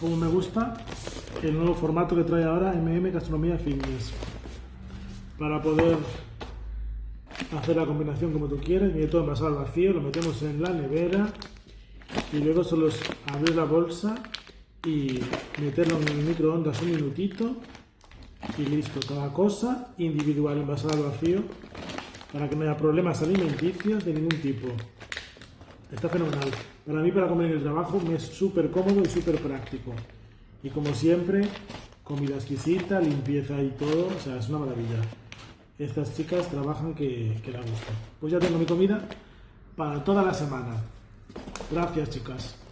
como me gusta el nuevo formato que trae ahora Gastronomía Fitness, para poder hacer la combinación como tú quieres. Viene todo envasado al vacío, lo metemos en la nevera y luego solo es abrir la bolsa y meterlo en el microondas un minutito y listo. Cada cosa individual envasada al vacío para que no haya problemas alimenticios de ningún tipo. Está fenomenal. Para mí, para comer en el trabajo, me es súper cómodo y súper práctico. Y como siempre, comida exquisita, limpieza y todo, o sea, es una maravilla. Estas chicas trabajan que la gustan. Pues ya tengo mi comida para toda la semana. Gracias, chicas.